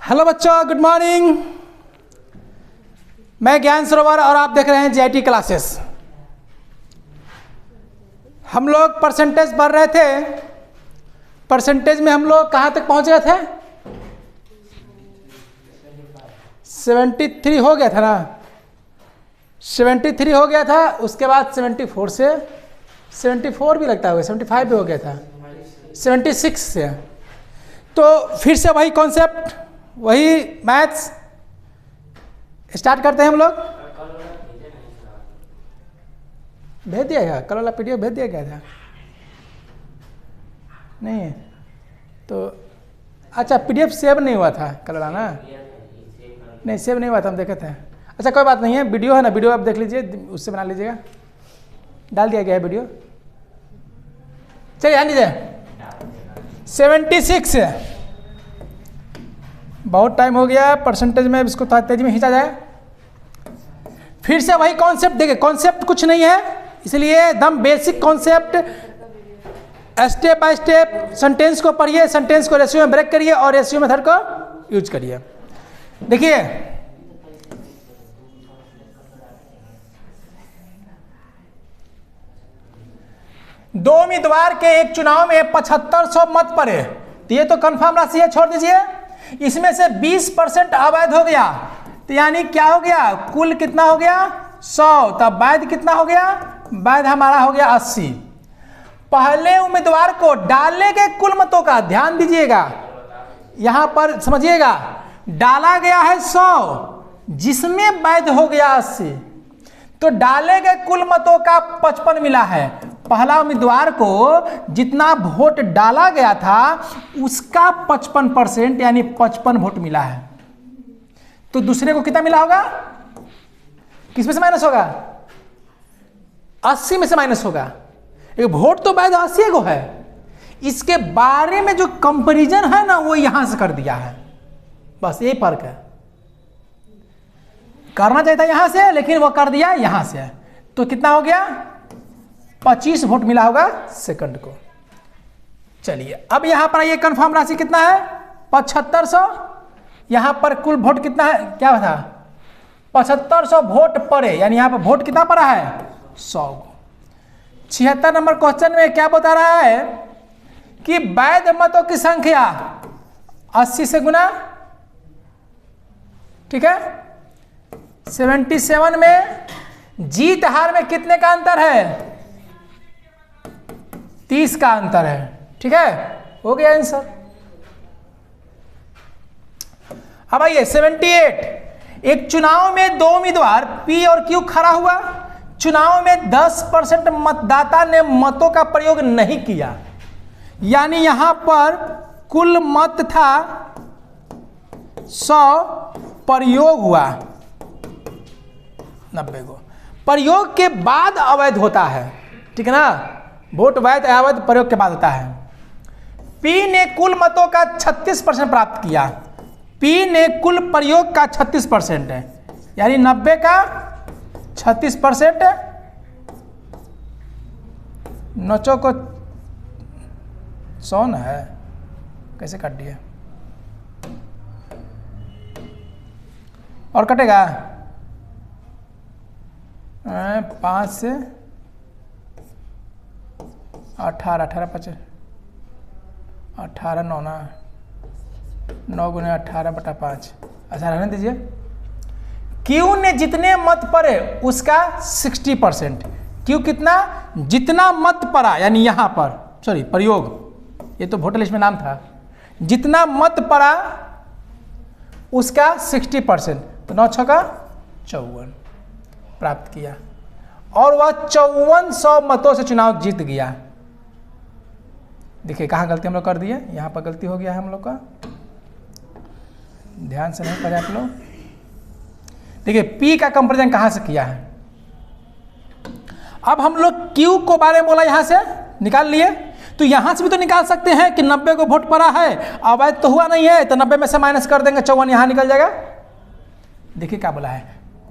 Hello बच्चों, good morning. मैं ज्ञान सरोवर और आप देख रहे हैं जीआईटी क्लासेस। हम लोग परसेंटेज पढ़ रहे थे। परसेंटेज में हम लोग कहाँ तक पहुँच गए थे? 73 हो गया था ना, 73 हो गया था। उसके बाद 74 से 74 भी लगता है, 75 भी हो गया था, 76 से। तो फिर से वही कॉन्सेप्ट, वही मैथ्स स्टार्ट करते हैं हम लोग। भेज दिया गया कल वाला पीडीएफ, भेज दिया गया था नहीं तो? अच्छा, पीडीएफ सेव नहीं हुआ था कल वाला ना? नहीं, सेव नहीं हुआ था, हम देखे थे। अच्छा कोई बात नहीं है, वीडियो है ना, वीडियो आप देख लीजिए, उससे बना लीजिएगा। डाल दिया गया है वीडियो। चलिए ध्यान दीजिए। 76 बहुत टाइम हो गया परसेंटेज में, इसको थोड़ा तेजी में खींचा जाए। फिर से वही कॉन्सेप्ट देखिए, कॉन्सेप्ट कुछ नहीं है, इसलिए एकदम basic concept, step by step sentence को पढ़िए, सेंटेंस को रेशियो में ब्रेक करिए और रेशियो मेथड को यूज करिए। देखिए दो उम्मीदवार के एक चुनाव में 7500 मत पड़े, तो ये तो कंफर्म राशि है, छोड़ दीजिए। इसमें से 20% अवैध हो गया, तो यानी क्या हो गया? कुल कितना हो गया? 100। तब वैध कितना हो गया? वैध हमारा हो गया 80। पहले उम्मीदवार को डाले गए कुल मतों का ध्यान दीजिएगा, यहां पर समझिएगा, डाला गया है 100 जिसमें वैध हो गया 80, तो डाले गए कुल मतों का 55 मिला है। पहला उम्मीदवार को जितना वोट डाला गया था उसका 55% यानी 55 वोट मिला है। तो दूसरे को कितना मिला होगा? किस में से माइनस होगा? 80 में से माइनस होगा। एक वोट तो वैध 80 को है, इसके बारे में जो कंपैरिजन है ना वो यहां से कर दिया है, बस यही फर्क है। करना चाहिए था यहां से, लेकिन वो कर दिया यहां से। तो कितना हो गया? 25 वोट मिला होगा सेकंड को। चलिए अब यहां पर ये कंफर्म राशि कितना है? 7500। यहां पर कुल वोट कितना है? क्या था? 7500 वोट पड़े, यानी यहां पर वोट कितना पड़ा है? 100। 76 नंबर क्वेश्चन में क्या बता रहा है कि वैध मतों की संख्या 80 से गुना, ठीक है। 77 में जीत हार में कितने का अंतर है? 30 का अंतर है, ठीक है। हो गया आंसर। अब आइए 78। एक चुनाव में दो उम्मीदवार पी और क्यू खड़ा हुआ। चुनाव में 10% मतदाता ने मतों का प्रयोग नहीं किया, यानी यहां पर कुल मत था 100, प्रयोग हुआ 90 को। प्रयोग के बाद अवैध होता है, ठीक है ना। वोट वैध अवैध प्रयोग के बाद होता है। पी ने कुल मतों का 36% प्राप्त किया। पी ने कुल प्रयोग का 36% है, यानी 90 का 36%। नोचो को 100 है, कैसे काट दिया? और कटेगा 5 से 18, 18 5 18 9 9 गुने 18/5। अच्छा रहने दीजिए। क्यू ने जितने मत पड़े उसका 60%। क्यू कितना? जितना मत पड़ा, यानी यहां पर सॉरी प्रयोग, ये तो वोटर लिस्ट में नाम था, जितना मत पड़ा उसका 60%, तो 9 6 का 54 प्राप्त किया, और वह 5400 मतों से चुनाव जीत गया। देखिए कहाँ गलती हम लोग कर दिए, यहाँ पर गलती हो गया है हम लोग का, ध्यान से नहीं पढ़े आप लोग। देखिए पी का कंपैरिजन कहाँ से किया है। अब हम लोग क्यू को बारे में बोला, यहाँ से निकाल लिए, तो यहाँ से भी तो निकाल सकते हैं कि 90 को वोट पड़ा है, अवैध तो हुआ नहीं है, तो 90 में से माइनस कर देंगे, 54 यहाँ निकल जाएगा। देखिए क्या बोला है,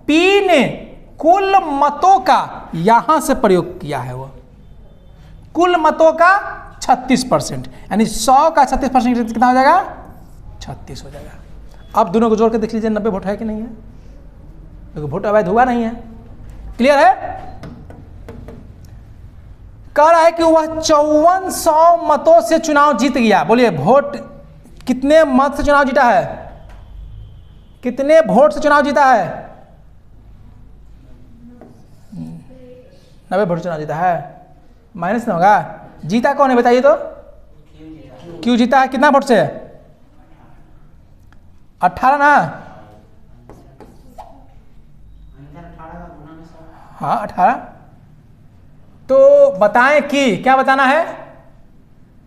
पी ने कुल मतों का यहां से प्रयोग किया है, वो कुल मतों का 36%, यानी 100 का 36% कितना हो जाएगा? 36 हो जाएगा। अब दोनों को जोड़ के देख लीजिए 90 वोट है कि नहीं है, क्योंकि वोट अवैध हुआ नहीं है। क्लियर है? कह रहा है कि वह 5400 मतों से चुनाव जीत गया। बोलिए वोट कितने मत से चुनाव जीता है, कितने वोट से चुनाव जीता है? 90 वोट चुनाव जीता है। माइनस ना होगा, जीता कौन है बताइए तो? क्यों जीता है? कितना वोट से? 18 ना? हाँ 18। तो बताएं कि क्या बताना है?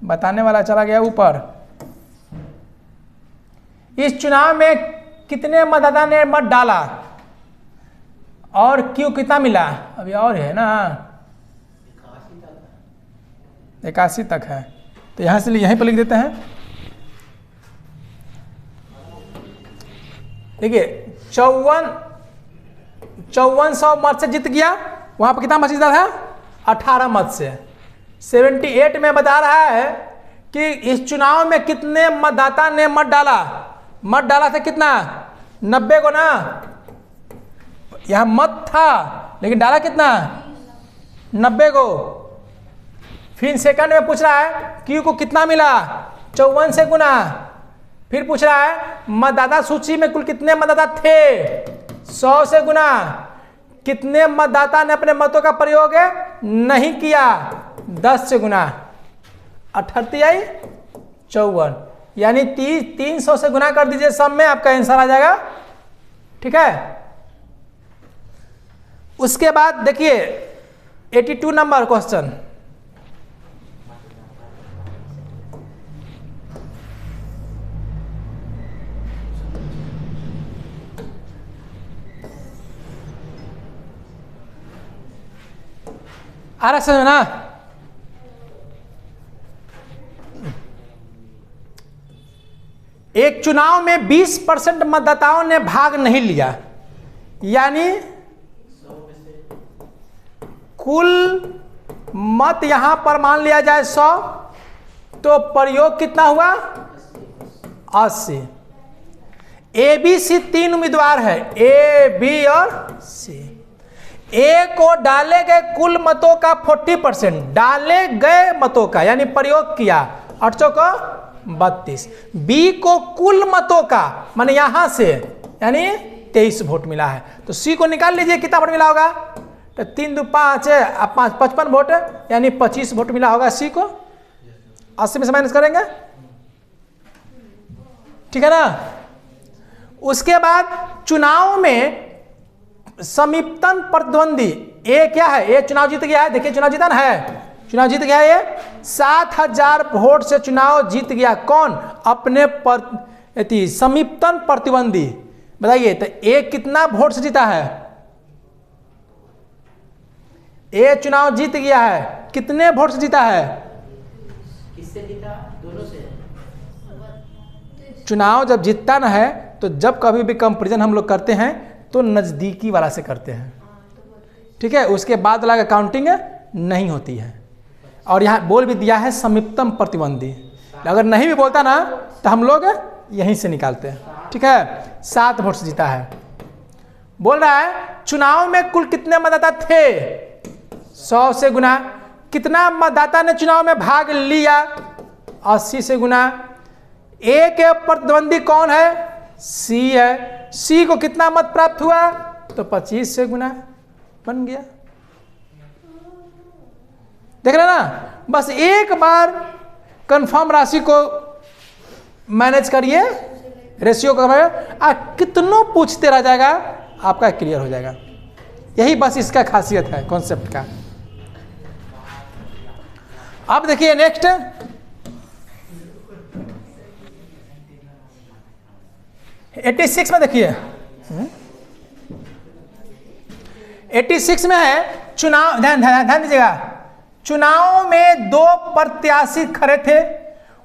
बताने वाला चला गया ऊपर। इस चुनाव में कितने मतदाता ने मत डाला और क्यों कितना मिला? अभी और है ना, 81 तक है, तो यहां से यहीं पर लिख देते हैं। देखिए 5400 मत से जीत गया, वहां पर कितना मत जीता था? 18 मत से। 78 में बता रहा है कि इस चुनाव में कितने मतदाता ने मत डाला। मत डाला था कितना? 90 को ना, यहां मत था लेकिन डाला कितना? 90 को। फिर सेकंड में पूछ रहा है क्यू को कितना मिला? 54 से गुना। फिर पूछ रहा है मतदाता सूची में कुल कितने मतदाता थे? 100 से गुना। कितने मतदाता ने अपने मतों का प्रयोग नहीं किया? 10 से गुना। 38 आई 54, यानी 300 से गुना कर दीजिए, सब में आपका आंसर आ जाएगा। ठीक है। उसके बाद देखिए 82 नंबर क्वेश्चन। आ रहा समझ ना? एक चुनाव में 20% मतदाताओं ने भाग नहीं लिया, यानी कुल मत यहां पर मान लिया जाए 100, तो प्रयोग कितना हुआ? 80। ए बी सी 3 उम्मीदवार है, ए बी और सी। ए को डाले गए कुल मतों का 40%, डाले गए मतों का यानी प्रयोग किया 800 को 32। बी को कुल मतों का माने यहां से यानी 23 वोट मिला है, तो सी को निकाल लीजिए कितना वोट मिला होगा? तो 3 2 5 है, 5 55 वोट यानी 25 वोट मिला होगा सी को। 80 में से माइनस करेंगे, ठीक है ना? उसके बाद चुनाव में समीपतन प्रतिद्वंदी ए क्या है? ए चुनाव जीत गया है। देखिए चुनाव जीता ना है, चुनाव जीत गया है ये 7000 वोट से चुनाव जीत गया। कौन? अपने समीपतन प्रतिद्वंदी। बताइए तो ए कितना वोट से जीता है? ए चुनाव जीत गया है, कितने वोट से जीता है? किससे जीता? दोनों से। चुनाव जब जीतता ना है तो जब कभी भी कंपैरिजन हम लोग करते हैं तो नजदीकी वाला से करते हैं, ठीक है? उसके बाद वाला काउंटिंग नहीं होती है। और यहाँ बोल भी दिया है समीपतम प्रतिद्वंदी, अगर नहीं भी बोलता ना तो हम लोग यहीं से निकालते हैं, ठीक है? 7 वोट से जीता है। बोल रहा है चुनाव में कुल कितने मतदाता थे? 100 से गुना। कितना मतदाता ने चुनाव में भाग लिया? 80 से गुना। ए के प्रतिद्वंदी कौन है? सी है। सी को कितना मत प्राप्त हुआ? तो 25 से गुना बन गया। देख रहे ना? बस एक बार कंफर्म राशि को मैनेज करिए, रेशियो को कितनों पूछते रह जाएगा आपका क्लियर हो जाएगा। यही बस इसका खासियत है कॉन्सेप्ट का। अब देखिए नेक्स्ट 86 में देखिए 86 में है चुनाव। ध्यान दीजिएगा, चुनाव में 2 प्रत्याशी खड़े थे।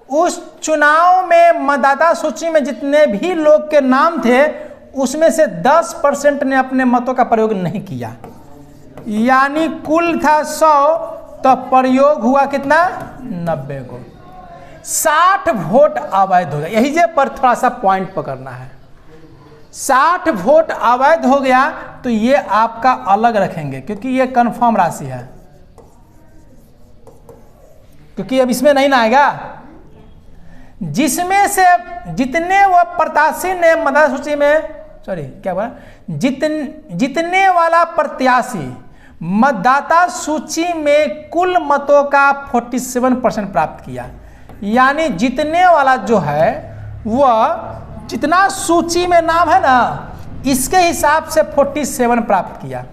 उस चुनाव में मतदाता सूची में जितने भी लोग के नाम थे उसमें से 10% ने अपने मतों का प्रयोग नहीं किया, यानी कुल था 100 तो प्रयोग हुआ कितना? 90 को। 60 वोट अवैध हो गया। यही जे पर थोड़ा सा पॉइंट पकड़ना है। 60 वोट अवैध हो गया तो ये आपका अलग रखेंगे, क्योंकि ये कंफर्म राशि है, क्योंकि अब इसमें नहीं ना आएगा। जिसमें से जितने वो प्रत्याशी ने मतदाता सूची में, सॉरी क्या बोला, जितने वाला प्रत्याशी मतदाता सूची में कुल मतों का 47% प्राप्त किया, यानी जीतने वाला जो है वह जितना सूची में नाम है ना इसके हिसाब से 47 प्राप्त किया,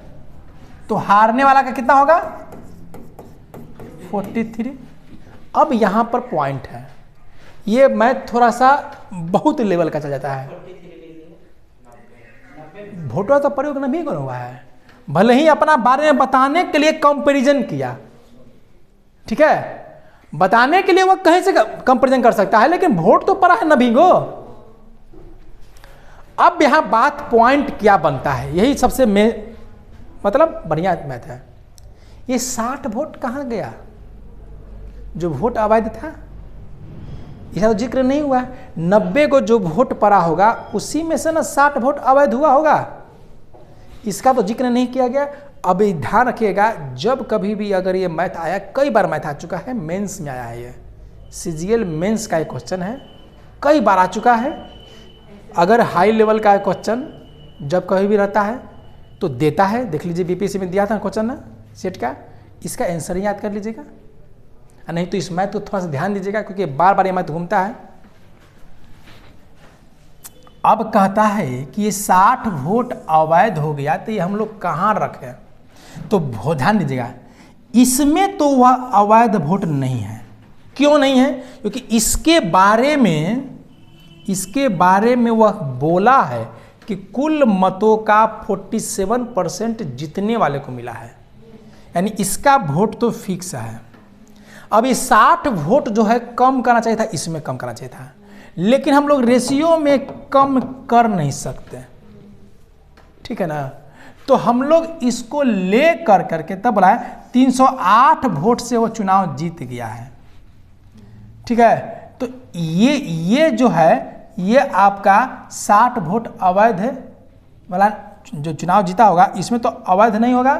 तो हारने वाला का कितना होगा 43। अब यहां पर पॉइंट है, ये मैथ थोड़ा सा बहुत लेवल का चल जाता है। वोटर तो प्रयोग नहीं करा हुआ है, भले ही अपना बारे में बताने के लिए कंपैरिजन किया, ठीक है, बताने के लिए वो कहीं से कंपैरिजन कर सकता है, लेकिन वोट तो पड़ा है ना भीगो। अब यहां बात पॉइंट क्या बनता है, यही सबसे मतलब बढ़िया मैथ है। ये 60 वोट कहां गया जो वोट अवैध था, इसका तो जिक्र नहीं हुआ। 90 को जो वोट पड़ा होगा उसी में से ना 60 वोट अवैध हुआ होगा, इसका तो जिक्र नहीं किया गया। अब ध्यान रखिएगा, जब कभी भी अगर ये मैथ आया, कई बार मैथ आ चुका है, मेंस में आया है, ये सीजीएल मेंस का एक क्वेश्चन है, कई बार आ चुका है। अगर हाई लेवल का क्वेश्चन जब कभी भी रहता है तो देता है, देख लीजिए बीपीएससी में दिया था क्वेश्चन ना सेट का, इसका आंसर याद कर लीजिएगा, नहीं तो इस मैथ को थोड़ा सा ध्यान दीजिएगा, क्योंकि बार बार ये मैथ घूमता है। अब कहता है कि ये 60 वोट अवैध हो गया, तो ये हम लोग कहाँ रखें, तो ध्यान दीजिएगा, इसमें तो वह अवैध वोट नहीं है। क्यों नहीं है? क्योंकि इसके बारे में वह बोला है कि कुल मतों का 47% जीतने वाले को मिला है, यानी इसका वोट तो फिक्स है। अब ये 60 वोट जो है कम करना चाहिए था, इसमें कम करना चाहिए था, लेकिन हम लोग रेशियो में कम कर नहीं सकते, ठीक है ना, तो हम लोग इसको ले कर करके तब बोला है 308 वोट से वो चुनाव जीत गया है, ठीक है। तो ये जो है ये आपका 60 वोट अवैध है वाला जो चुनाव जीता होगा, इसमें तो अवैध नहीं होगा,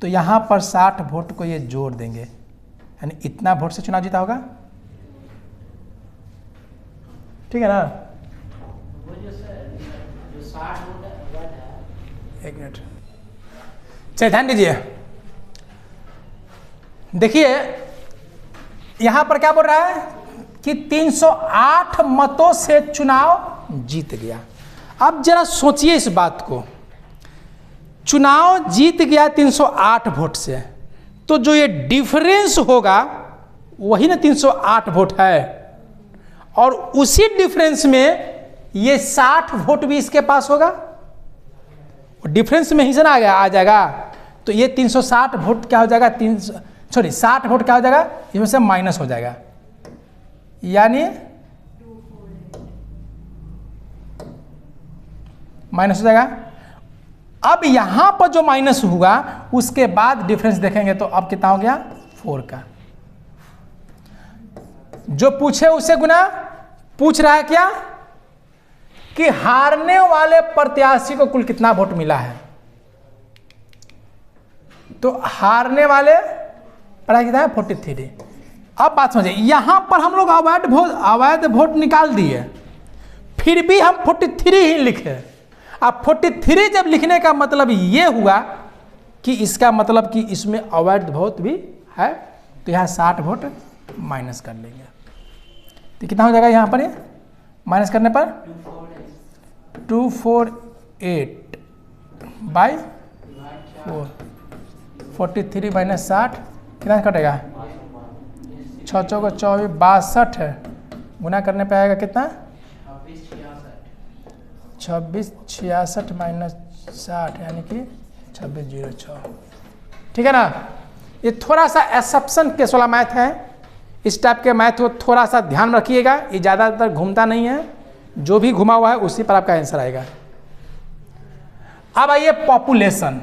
तो यहाँ पर 60 वोट को ये जोड़ देंगे, यानी इतना वोट से चुनाव जीता होगा, ठीक है ना। वो जो 60 वोट अवैध है, एक मिनट, चलिए ध्यान दीजिए, देखिए यहां पर क्या बोल रहा है कि 308 मतों से चुनाव जीत गया। अब जरा सोचिए इस बात को, चुनाव जीत गया 308 वोट से, तो जो ये डिफरेंस होगा वही ना 308 वोट है, और उसी डिफरेंस में ये 60 वोट भी इसके पास होगा, डिफरेंस में ही से ना आ जाएगा, तो ये 360 वोट क्या हो जाएगा, 60 वोट क्या हो जाएगा, इसमें से माइनस हो जाएगा, यानी माइनस हो जाएगा। अब यहां पर जो माइनस हुआ उसके बाद डिफरेंस देखेंगे तो अब कितना हो गया 4 का, जो पूछे उसे गुना, पूछ रहा है क्या कि हारने वाले प्रत्याशी को कुल कितना वोट मिला है, तो हारने वाले पढ़ा कितना है 43। अब बात समझिए, यहां पर हम लोग अवैध वोट निकाल दिए, फिर भी हम 43 ही लिखे। अब 43 जब लिखने का मतलब ये हुआ कि इसका मतलब कि इसमें अवैध वोट भी है, तो यहाँ 60 वोट माइनस कर लेंगे, तो कितना हो जाएगा यहाँ पर, ये माइनस करने पर 248 बाई 4, 43 माइनस 60 कितना कटेगा, 6 चौका 24 62 गुना करने पे आएगा कितना 26 66 माइनस 60 यानी कि 2606, ठीक है ना। ये थोड़ा सा एक्सेप्शन केस वाला मैथ है, इस टाइप के मैथ को थोड़ा सा ध्यान रखिएगा, ये ज़्यादातर घूमता नहीं है, जो भी घुमा हुआ है उसी पर आपका आंसर आएगा। अब आइए पॉपुलेशन,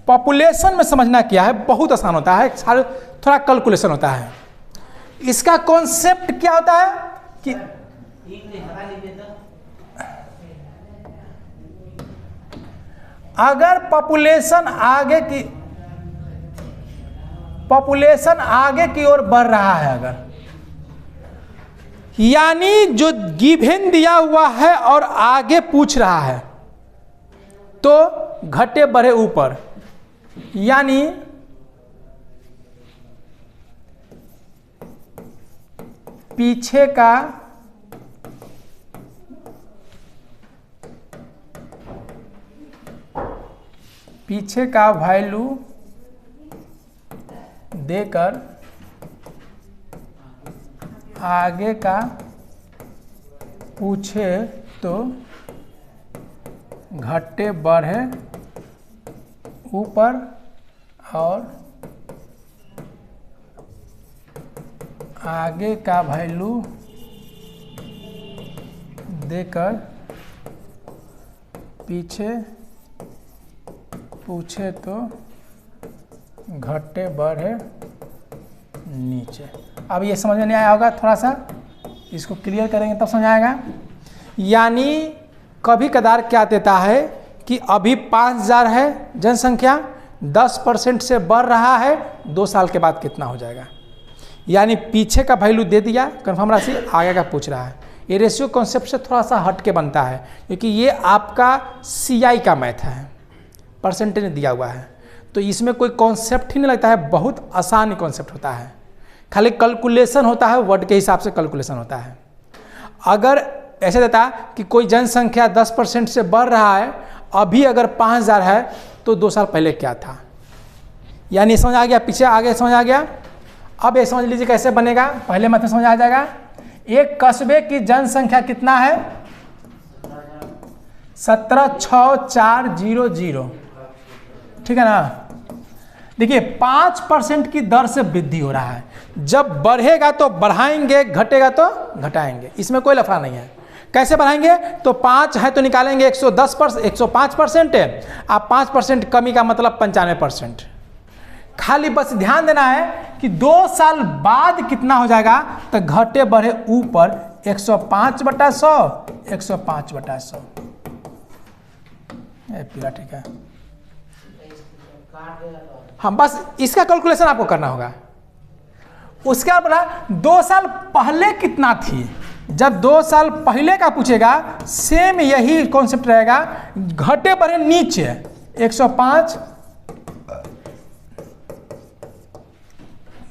पॉपुलेशन में समझना क्या है, बहुत आसान होता है, थोड़ा कैलकुलेशन होता है। इसका कॉन्सेप्ट क्या होता है कि एक ने हटा लीजिए तो अगर पॉपुलेशन आगे की ओर बढ़ रहा है, अगर यानी जो गिवन दिया हुआ है और आगे पूछ रहा है, तो घटे बढ़े ऊपर, यानी पीछे का वैल्यू देकर आगे का पूछे तो घटे बढ़े ऊपर, और आगे का वैल्यू देकर पीछे पूछे तो घटे बढ़े नीचे। अब ये समझ में नहीं आया होगा, थोड़ा सा इसको क्लियर करेंगे तब समझ आएगा। यानी कभी कदार क्या देता है कि अभी 5000 है जनसंख्या, 10% से बढ़ रहा है, 2 साल के बाद कितना हो जाएगा। यानी पीछे का वैल्यू दे दिया कन्फर्म राशि, आगे का पूछ रहा है। ये रेशियो कॉन्सेप्ट से थोड़ा सा हट के बनता है, क्योंकि ये आपका CI का मैथ है, परसेंटेज दिया हुआ है, तो इसमें कोई कॉन्सेप्ट ही नहीं लगता है, बहुत आसान कॉन्सेप्ट होता है, खाली कैलकुलेशन होता है, वर्ड के हिसाब से कैलकुलेशन होता है। अगर ऐसे देता कि कोई जनसंख्या 10% से बढ़ रहा है, अभी अगर 5000 है तो 2 साल पहले क्या था, यानी समझ आ गया, पीछे आगे समझ आ गया। अब ये समझ लीजिए कैसे बनेगा, पहले मतलब समझ आ जाएगा। एक कस्बे की जनसंख्या कितना है, 176400, ठीक है ना। देखिए 5% की दर से वृद्धि हो रहा है, जब बढ़ेगा तो बढ़ाएंगे, घटेगा तो घटाएंगे, इसमें कोई लफड़ा नहीं है। कैसे बढ़ाएंगे, तो 5 है तो निकालेंगे 105% है, आप 5% कमी का मतलब 95%। खाली बस ध्यान देना है कि 2 साल बाद कितना हो जाएगा, तो घटे बढ़े ऊपर 105/100, 105/100 पूरा, ठीक है। हाँ, बस इसका कैलकुलेशन आपको करना होगा। उसके बाद बोला 2 साल पहले कितना थी, जब 2 साल पहले का पूछेगा सेम यही कॉन्सेप्ट रहेगा, घटे बढ़े नीचे 105,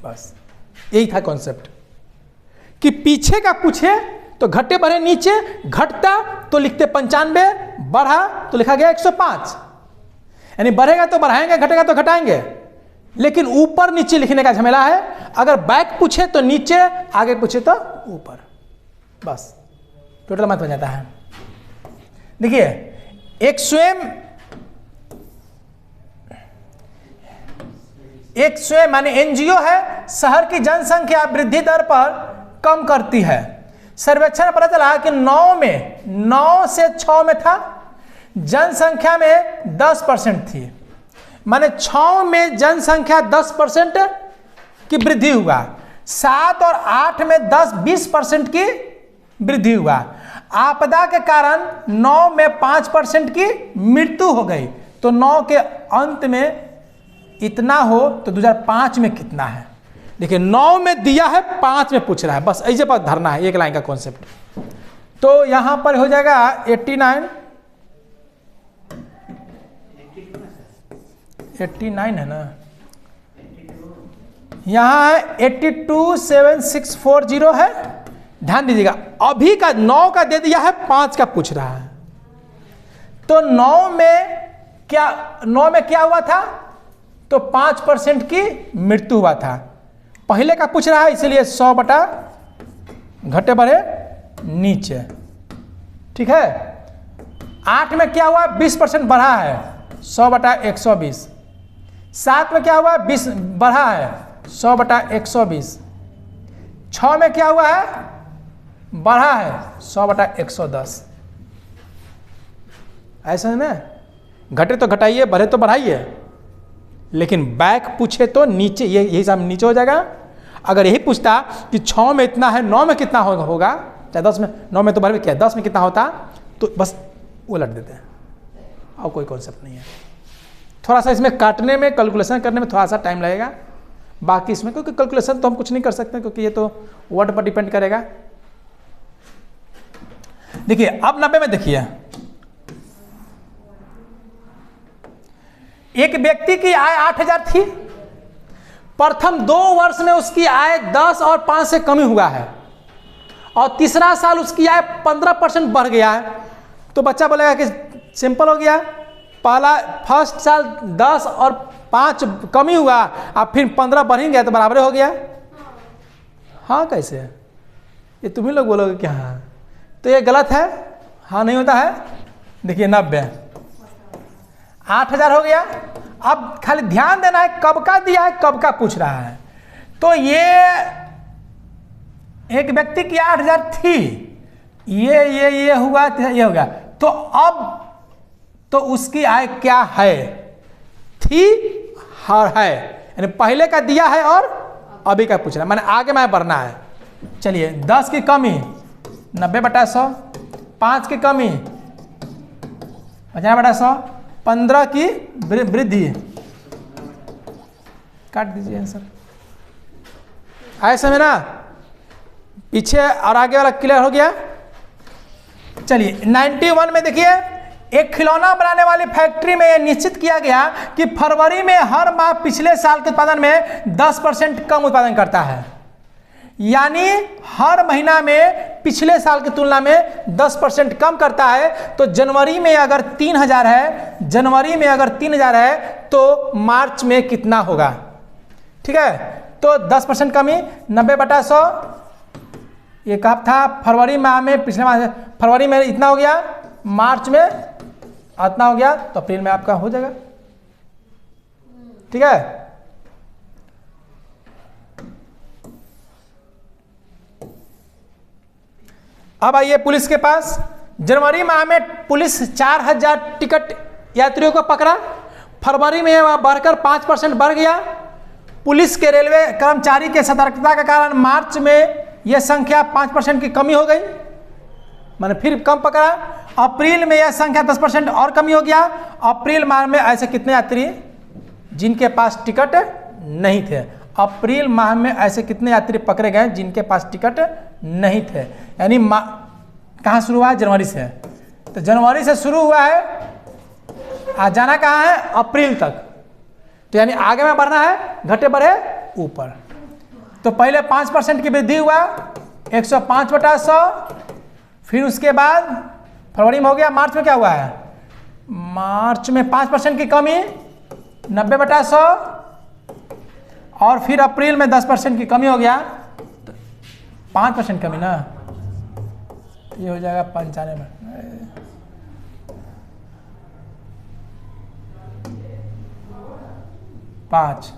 बस यही था कॉन्सेप्ट कि पीछे का पूछे तो घटे बढ़े नीचे, घटता तो लिखते 95, बढ़ा तो लिखा गया 105, यानी बढ़ेगा तो बढ़ाएंगे, घटेगा तो घटाएंगे, लेकिन ऊपर नीचे लिखने का झमेला है। अगर बैक पूछे तो नीचे, आगे पूछे तो ऊपर, बस टोटल मत हो जाता है। देखिए एक स्वयं माने एनजीओ है, शहर की जनसंख्या वृद्धि दर पर कम करती है। सर्वेक्षण पता चला कि 9 से 6 में था, जनसंख्या में 10% थी, माने 6 में जनसंख्या 10% की वृद्धि हुआ, 7 और 8 में 10-20% की वृद्धि हुआ। आपदा के कारण 9 में 5% की मृत्यु हो गई, तो 9 के अंत में इतना हो तो 2005 में कितना है। देखिए 9 में दिया है, 5 में पूछ रहा है, बस ऐसे पर धरना है, एक लाइन का कॉन्सेप्ट। तो यहां पर हो जाएगा 89 है ना, यहां है 827640 है। ध्यान दीजिएगा, अभी का 9 का दे दिया है, 5 का पूछ रहा है, तो 9 में क्या हुआ था, तो 5% की मृत्यु हुआ था। पहले का पूछ रहा है, इसलिए 100 बटा घटे बढ़े नीचे, ठीक है। 8 में क्या हुआ, 20% बढ़ा है, 100 बटा 120। 7 में क्या हुआ, 20 बढ़ा है, 100 बटा 120। 6 में क्या हुआ है, बढ़ा है, 100 बटा 110। ऐसा में घटे तो घटाइए, बढ़े तो बढ़ाइए, लेकिन बैक पूछे तो नीचे, ये हिसाब नीचे हो जाएगा। अगर यही पूछता कि 6 में इतना है 9 में कितना होगा, चाहे 10 में, 9 में तो भर भी क्या 10 में कितना होता, तो बस उलट देते हैं, और कोई कॉन्सेप्ट नहीं है। थोड़ा सा इसमें काटने में, कैलकुलेशन करने में थोड़ा सा टाइम लगेगा, बाकी इसमें क्योंकि कैलकुलेशन तो हम कुछ नहीं कर सकते क्योंकि ये तो वर्ड पर डिपेंड करेगा। देखिए अब 90 में देखिए, एक व्यक्ति की आय 8,000 थी, प्रथम 2 वर्ष में उसकी आय 10 और 5 से कमी हुआ है, और तीसरा साल उसकी आय 15% बढ़ गया है। तो बच्चा बोलेगा कि सिंपल हो गया, पहला फर्स्ट साल 10 और 5 कमी हुआ, अब फिर 15 बढ़ ही गया तो बराबर हो गया। हाँ कैसे, ये तुम ही लोग बोलोगे कि हाँ, तो ये गलत है, हाँ नहीं होता है। देखिए 90 8,000 हो गया, अब खाली ध्यान देना है कब का दिया है, कब का पूछ रहा है। तो ये एक व्यक्ति की 8,000 थी, ये हुआ, ये हो गया, तो अब तो उसकी आय क्या है, थी और है, यानी पहले का दिया है और अभी का पूछ रहा है, मैंने आगे मैं बढ़ना है। चलिए 10 की कमी 90/100, 5 की कमी 50/100, 15 की वृद्धि, काट दीजिए आंसर। ऐसे में ना पीछे और आगे वाला क्लियर हो गया। चलिए 91 में देखिए, एक खिलौना बनाने वाली फैक्ट्री में यह निश्चित किया गया कि फरवरी में हर माह पिछले साल के उत्पादन में 10% कम उत्पादन करता है, यानी हर महीना में पिछले साल की तुलना में 10% कम करता है। तो जनवरी में अगर 3,000 है, जनवरी में अगर 3,000 है तो मार्च में कितना होगा, ठीक है। तो 10% कमी 90/100, ये कब था, फरवरी माह में, पिछले माह, फरवरी में इतना हो गया, मार्च में इतना हो गया, तो अप्रैल में आपका हो जाएगा, ठीक है। अब आइए पुलिस के पास, जनवरी माह में पुलिस 4,000 टिकट यात्रियों को पकड़ा, फरवरी में वह बढ़कर 5% बढ़ गया। पुलिस के रेलवे कर्मचारी के सतर्कता के कारण मार्च में यह संख्या 5% की कमी हो गई, मैंने फिर कम पकड़ा। अप्रैल में यह संख्या 10% और कमी हो गया। अप्रैल माह में ऐसे कितने यात्री जिनके पास टिकट नहीं थे, अप्रैल माह में ऐसे कितने यात्री पकड़े गए जिनके पास टिकट नहीं थे, यानी कहाँ शुरू हुआ है, जनवरी से। तो जनवरी से शुरू हुआ है, आज जाना कहाँ है, अप्रैल तक, तो यानी आगे में बढ़ना है, घटे बढ़े ऊपर। तो पहले 5% की वृद्धि हुआ, 105/100, फिर उसके बाद फरवरी में हो गया, मार्च में क्या हुआ है, मार्च में 5% की कमी 90/100, और फिर अप्रैल में 10% की कमी हो गया, तो 5% कमी ना, ये हो जाएगा 95 में, 5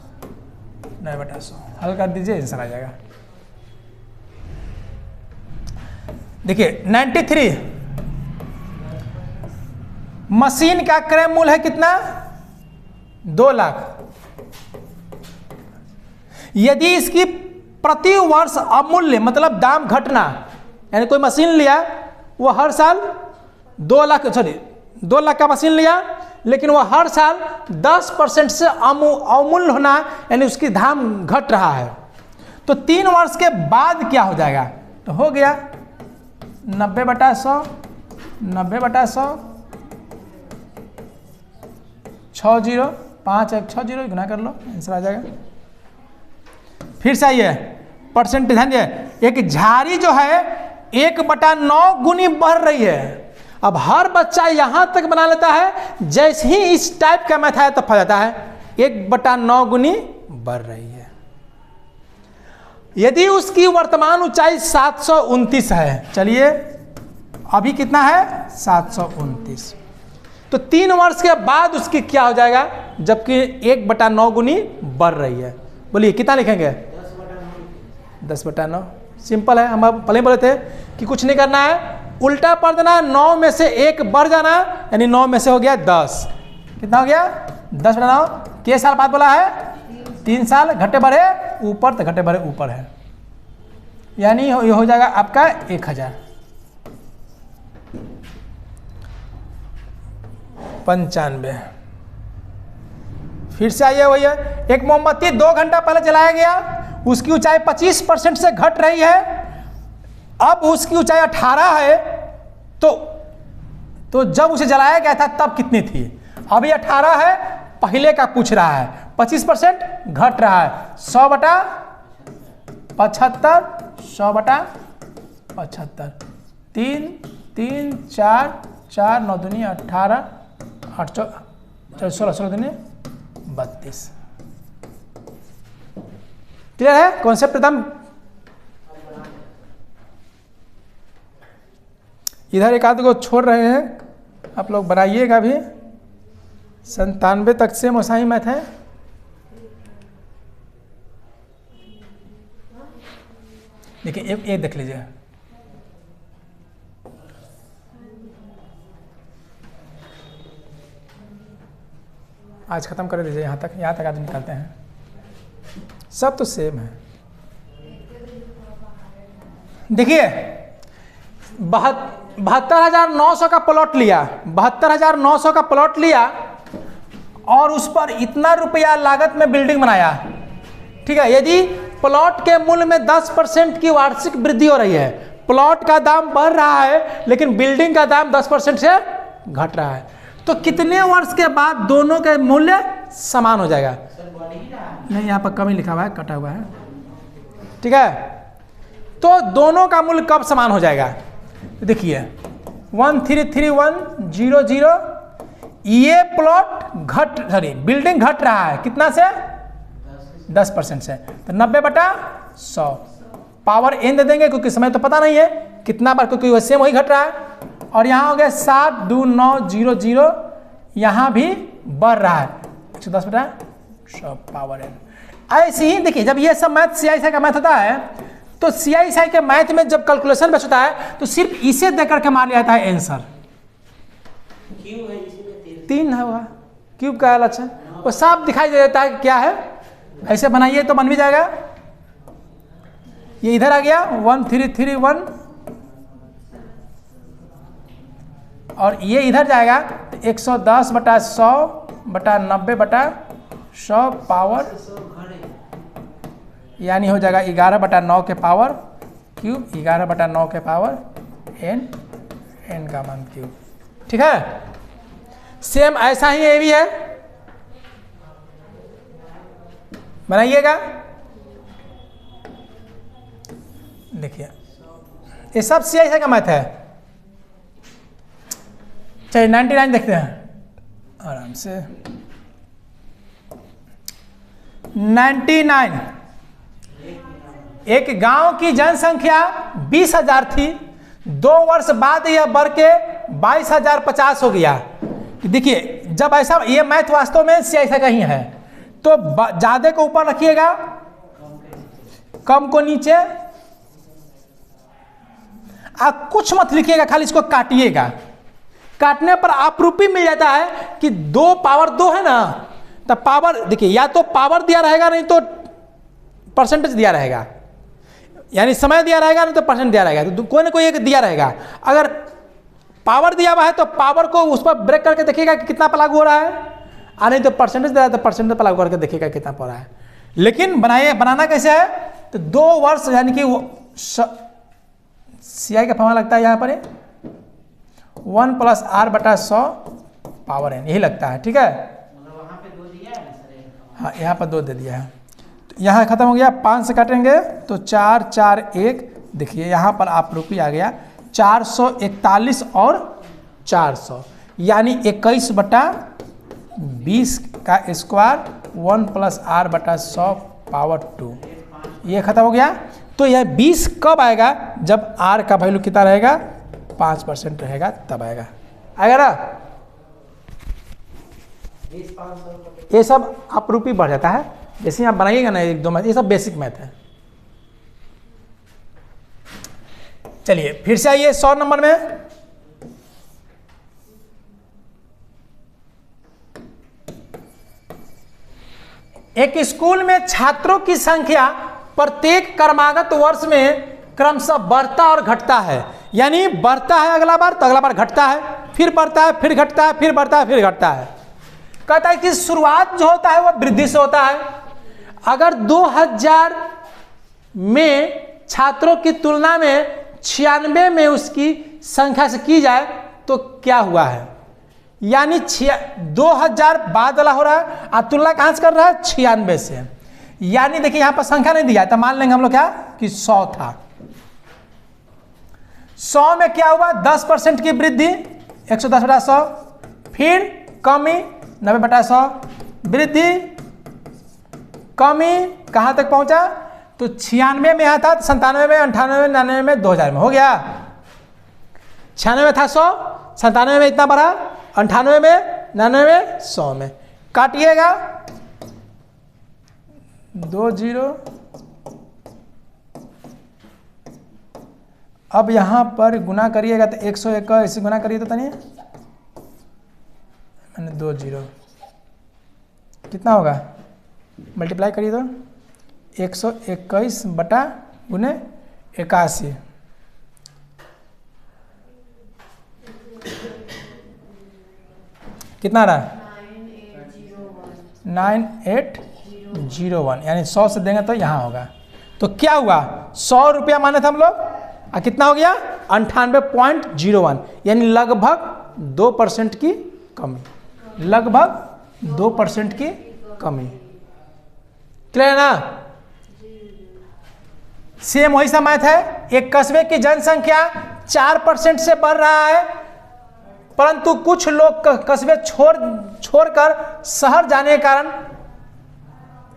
90/100 हल कर दीजिए, आंसर आ जाएगा। देखिए 93, मशीन का क्रय मूल्य है कितना, 2 लाख। यदि इसकी प्रति वर्ष अमूल्य मतलब दाम घटना, यानी कोई मशीन लिया वो हर साल 2 लाख, सॉरी 2 लाख का मशीन लिया, लेकिन वो हर साल 10% से अमूल्य होना, यानी उसकी दाम घट रहा है, तो 3 वर्ष के बाद क्या हो जाएगा, तो हो गया 90/100, 90/100, 60, 5160 गुना कर लो, आंसर आ जाएगा। फिर से आइए परसेंटेज, ध्यान दिए, एक झाड़ी जो है 1/9 गुनी बढ़ रही है। अब हर बच्चा यहां तक बना लेता है, जैसे ही इस टाइप का मैथ आया तब फंस जाता है, 1/9 गुनी बढ़ रही है। यदि उसकी वर्तमान ऊंचाई 729 है, चलिए अभी कितना है 729, तो 3 वर्ष के बाद उसकी क्या हो जाएगा, जबकि 1/9 गुनी बढ़ रही है। बोलिए कितना लिखेंगे, 10/9, सिंपल है। हम पहले बोले थे कि कुछ नहीं करना है, उल्टा पढ़ देना, 9 में से 1 बढ़ जाना, यानी 9 में से हो गया 10, कितना हो गया 10/9। कितने साल बाद बोला है, 3 साल, घटे बढ़े ऊपर तो घटे बढ़े ऊपर है, यानी ये हो जाएगा आपका 1000। 95। फिर से आइए, वही है, एक मोमबत्ती 2 घंटा पहले जलाया गया, उसकी ऊंचाई 25% से घट रही है, अब उसकी ऊंचाई 18 है, तो जब उसे जलाया गया था तब कितनी थी? अभी 18 है, पहले का पूछ रहा है, 25% घट रहा है, 100/75, 100/75, 3 3 4 4 9 दूनी 18, 8 16 16 दूनी 32। क्लियर है कॉन्सेप्ट एकदम? इधर एक आध को छोड़ रहे हैं, आप लोग बनाइएगा भी। 97 तक से मोसाई मैथ है। देखिए एक देख लीजिए, आज खत्म कर दीजिए, यहाँ तक आज निकालते हैं, सब तो सेम है। देखिए 72,900 का प्लॉट लिया, 72,900 का प्लॉट लिया और उस पर इतना रुपया लागत में बिल्डिंग बनाया, ठीक है। यदि प्लॉट के मूल्य में 10% की वार्षिक वृद्धि हो रही है, प्लॉट का दाम बढ़ रहा है लेकिन बिल्डिंग का दाम 10% से घट रहा है, तो कितने वर्ष के बाद दोनों के मूल्य समान हो जाएगा? नहीं, यहाँ पर कम ही लिखा हुआ है, कटा हुआ है, ठीक है। तो दोनों का मूल्य कब समान हो जाएगा? देखिए 133100, ये प्लॉट बिल्डिंग घट रहा है कितना से? 10% से, तो 90/100 पावर n दे देंगे, क्योंकि समय तो पता नहीं है कितना बार, क्योंकि सेम वही घट रहा है। और यहाँ हो गया 72900, यहाँ भी बढ़ रहा है, 110/100 पावर n। ऐसे ही देखिए, जब ये सब मैथ CISI का मैथ होता है, तो CISI के मैथ में जब कैलकुलेशन बेस होता है तो सिर्फ इसे देकर के मान लिया जाता है आंसर। क्यों है इसमें 3 है, वह क्यूब का लक्षण वो साफ दिखाई दे देता है कि क्या है। ऐसे बनाइए तो बन भी जाएगा। ये इधर आ गया 1331 और ये इधर जाएगा 110/100/90/100 पावर, यानी हो जाएगा 11/9 के पावर क्यूब, 11/9 के पावर n का मान क्यूब, ठीक है। सेम ऐसा ही ये भी है, बनाइएगा। देखिए ये सब CISI का मैथ है। चलिए 99 देखते हैं आराम से। 99, एक गांव की जनसंख्या 20,000 थी, 2 वर्ष बाद यह बढ़ के 22,050 हो गया। देखिए जब ऐसा, ये मैथ वास्तव में CISI का ही है, तो ज्यादा को ऊपर रखिएगा, कम को नीचे, आप कुछ मत लिखिएगा, खाली इसको काटिएगा। काटने पर आपरूपी मिल जाता है कि 2 पावर 2 है ना, तो पावर देखिए या तो पावर दिया रहेगा, नहीं तो परसेंटेज दिया रहेगा, यानी समय दिया रहेगा, नहीं तो परसेंट दिया रहेगा, तो कोई ना कोई एक दिया रहेगा। अगर पावर दिया हुआ है तो पावर को उस पर ब्रेक करके देखिएगा कि कितना पर लागू हो रहा है, और नहीं तो परसेंटेज दिया है तो परसेंटेज पर लागू करके देखिएगा कितना पर रहा है। लेकिन बनाना कैसे है? तो 2 वर्ष, यानी कि CI का फॉर्मूला लगता है यहाँ पर 1 + R/100 पावर n, यही लगता है, ठीक है। मतलब वहाँ पे 2 दिया है ना सर? हाँ, यहाँ पर 2 दे दिया है। तो यहाँ खत्म हो गया, 5 से काटेंगे तो 4 4 1, देखिए यहाँ पर आपरूपी आ गया 441 और 400, यानी 21/20 का स्क्वायर 1 + R/100 पावर 2, ये खत्म हो गया। तो यह 20 कब आएगा? जब R का वैल्यू कितना रहेगा? 5% रहेगा, तब आएगा ना। ये सब आपरूपी बढ़ जाता है, जैसे आप बनाइएगा ना 1 2 मैथ, ये सब बेसिक मैथ है। चलिए फिर से आइए 100 नंबर में। एक स्कूल में छात्रों की संख्या प्रत्येक क्रमागत वर्ष में क्रमशः बढ़ता और घटता है, यानी बढ़ता है अगला बार तो अगला बार घटता है, फिर बढ़ता है, फिर घटता है, फिर बढ़ता है, फिर घटता है। कहता है कि शुरुआत जो होता है वह वृद्धि से होता है। अगर 2000 में छात्रों की तुलना में 96 में उसकी संख्या से की जाए तो क्या हुआ है, यानी 2000 बाद वाला हो रहा है और तुलना कहाँ से कर रहा है, 96 से। यानी देखिए यहाँ पर संख्या नहीं दिया है तो मान लेंगे हम लोग क्या कि 100 था। 100 में क्या हुआ, 10% की वृद्धि, 110/100, फिर कमी 90/100, वृद्धि, कमी कहाँ तक पहुंचा, तो 96 में यहाँ था, 97 में, 98 में, 99 में, 2000 में हो गया। 96 में था 100, 97 में इतना बढ़ा, 98 में, 99 में, 100 में। काटिएगा 2 0। अब यहाँ पर गुना करिएगा तो 121 गुना करिए तो तनिए, मैंने 2 0 कितना होगा, मल्टीप्लाई करिए तो 121/81 कितना रहा, 9801, यानी 100 से देंगे तो यहाँ होगा। तो क्या हुआ, 100 रुपया माने थे हम लोग, कितना हो गया 98.01, यानी लगभग 2% की कमी, लगभग 2% की कमी। क्लियर है ना। सेम वही सा मैथ है, एक कस्बे की जनसंख्या 4% से बढ़ रहा है, परंतु कुछ लोग कस्बे छोड़कर शहर जाने के कारण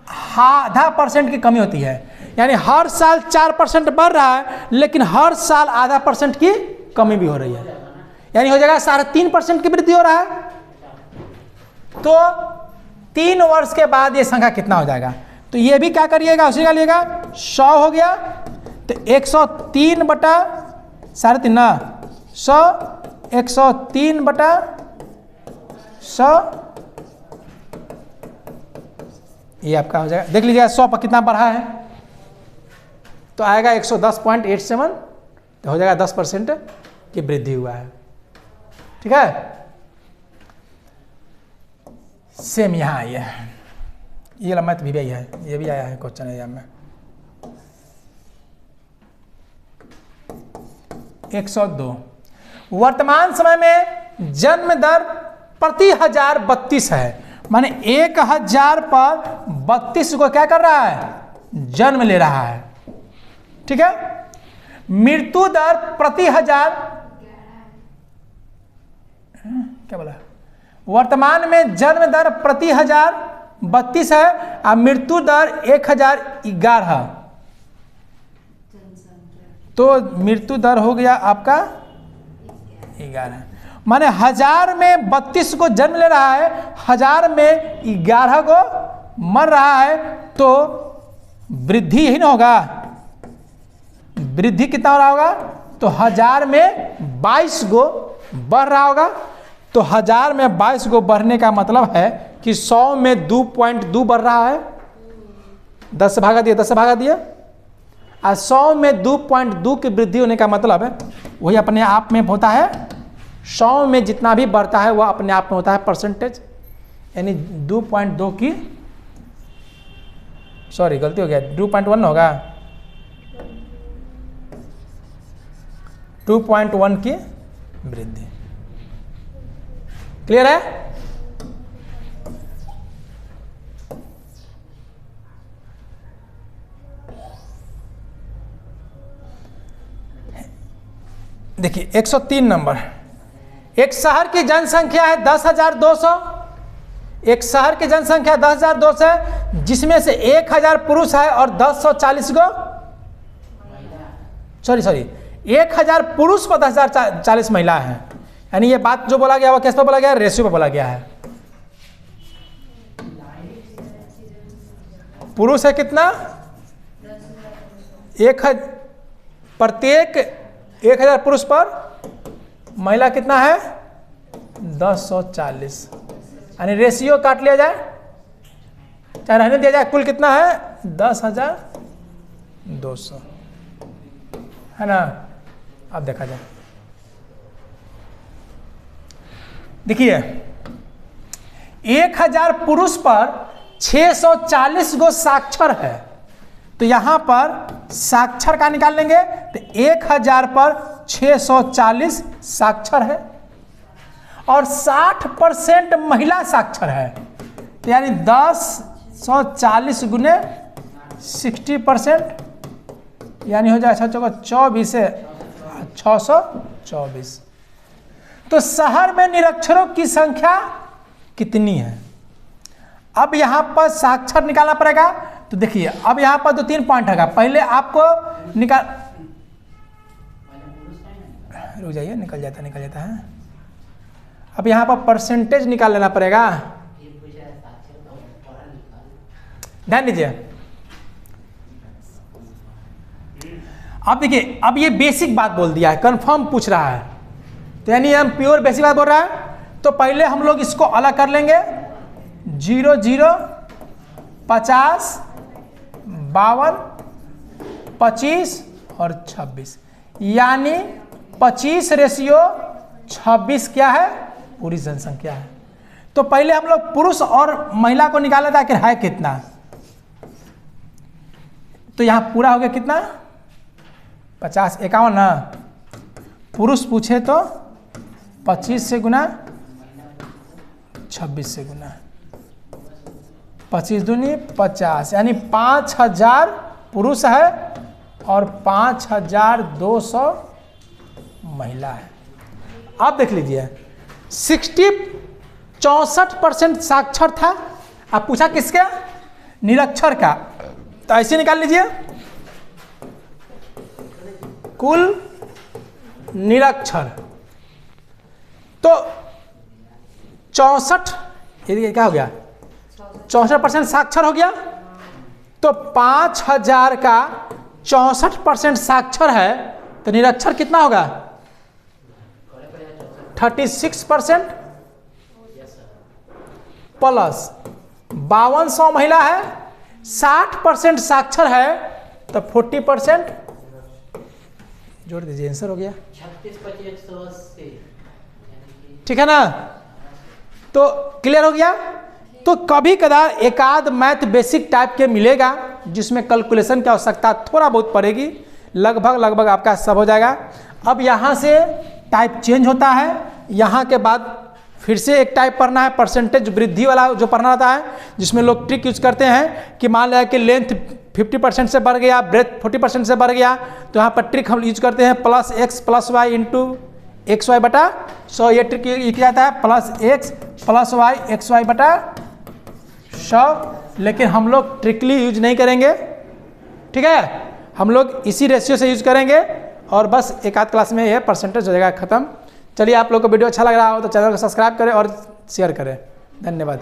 0.5% की कमी होती है। यानी हर साल 4% बढ़ रहा है लेकिन हर साल 0.5% की कमी भी हो रही है, यानी हो जाएगा 3.5% की वृद्धि हो रहा है। तो 3 वर्ष के बाद ये संख्या कितना हो जाएगा, तो ये भी क्या करिएगा, उसी का लिएगा 100 हो गया तो 103/3.5 ना 100, 103/100 ये आपका हो जाएगा। देख लीजिएगा 100 पर कितना बढ़ा है, तो आएगा 110.87, तो हो जाएगा 10% की वृद्धि हुआ है। ठीक है, सेम यहाँ आई है, ये वाला मैथ भी आई है, ये भी आया है क्वेश्चन एग्जाम में। 102, वर्तमान समय में जन्म दर प्रति 1000 32 है, माने 1000 पर 32 को क्या कर रहा है, जन्म ले रहा है। ठीक है, मृत्यु दर प्रति 1000 क्या बोला, वर्तमान में जन्म दर प्रति 1000 32 है और मृत्यु दर 1011, तो मृत्यु दर हो गया आपका 11, माने 1000 में 32 को जन्म ले रहा है, 1000 में 11 को मर रहा है, तो वृद्धि ही ना होगा, वृद्धि कितना हो रहा होगा, तो 1000 में 22 को बढ़ रहा होगा। तो 1000 में 22 को बढ़ने का मतलब है कि 100 में 2.2 बढ़ रहा है, 10 से भागा दिया, 10 से भागा दिया, और 100 में 2.2 की वृद्धि होने का मतलब है वही अपने आप में होता है, 100 में जितना भी बढ़ता है वह अपने आप में होता है परसेंटेज, यानी 2.2 की, सॉरी गलती हो गया, 2.1 होगा, 2.1 की वृद्धि। क्लियर है। देखिए 103 नंबर, एक शहर की जनसंख्या है 10,200, एक शहर की जनसंख्या 10,200 है, जिसमें से 1000 पुरुष है और 1040 को, सॉरी 1000 पुरुष पर 1040 महिला है, यानी ये बात जो बोला गया वो किस पर बोला गया, रेशियो पर बोला गया है। पुरुष है कितना, प्रत्येक 1000 पुरुष पर महिला कितना है 1040, यानी रेशियो काट लिया जाए चाहे रहने दिया जाए, कुल कितना है 10,200 है ना। अब देखा जाए, देखिए 1000 पुरुष पर 640 गो साक्षर है, तो यहां पर साक्षर का निकाल लेंगे तो 1000 पर 640 साक्षर है और 60% महिला साक्षर है, तो यानी 1040 गुने 60%, यानी हो जाए 24 से 624। तो शहर में निरक्षरों की संख्या कितनी है। अब यहां पर साक्षर निकालना पड़ेगा, तो देखिए अब यहां पर 2-3 पॉइंट है। पहले आपको निकाल, रुक जाइए, निकल जाता है। अब यहां पर परसेंटेज निकाल लेना पड़ेगा, ध्यान दीजिए। अब देखिए, अब ये बेसिक बात बोल दिया है, कंफर्म पूछ रहा है, तो यानी हम प्योर बेसिक बात बोल रहा है। तो पहले हम लोग इसको अलग कर लेंगे, 0 0 50 52 25 और 26, यानी 25:26 क्या है, पूरी जनसंख्या है। तो पहले हम लोग पुरुष और महिला को निकाला था, आखिर है कितना। तो यहां पूरा हो गया कितना, 50 51 ना, पुरुष पूछे तो 25 से गुना 26 से गुना, 25 दूनी 50, यानी 5000 पुरुष है और 5200 महिला है। अब देख लीजिए 64% साक्षर था। अब पूछा किसका, निरक्षर का, तो ऐसे निकाल लीजिए, कुल निरक्षर तो 64, ये क्या हो गया, 64% साक्षर हो गया। तो 5000 का 64% साक्षर है, तो निरक्षर कितना होगा, 36% प्लस 5200 महिला है, 60% साक्षर है, तो 40% जोड़ दीजिए, आंसर हो गया 36/180। ठीक है ना। तो क्लियर हो गया। तो कभी कदार एकाध मैथ बेसिक टाइप के मिलेगा जिसमें कैलकुलेशन की आवश्यकता थोड़ा बहुत पड़ेगी, लगभग आपका सब हो जाएगा। अब यहाँ से टाइप चेंज होता है, यहाँ के बाद फिर से एक टाइप पढ़ना है, परसेंटेज वृद्धि वाला जो पढ़ना रहता है, जिसमें लोग ट्रिक यूज करते हैं कि मान लिया कि लेंथ 50% से बढ़ गया, ब्रेथ 40% से बढ़ गया, तो यहाँ पर ट्रिक हम यूज करते हैं +x + y इंटू XY बटा 100। ये ट्रिक किया जाता है +x + y XY बटा 100, लेकिन हम लोग ट्रिकली यूज नहीं करेंगे, ठीक है। हम लोग इसी रेशियो से यूज करेंगे और बस एक आध क्लास में ये परसेंटेज हो जाएगा खत्म। चलिए, आप लोग को वीडियो अच्छा लग रहा हो तो चैनल को सब्सक्राइब करें और शेयर करें। धन्यवाद।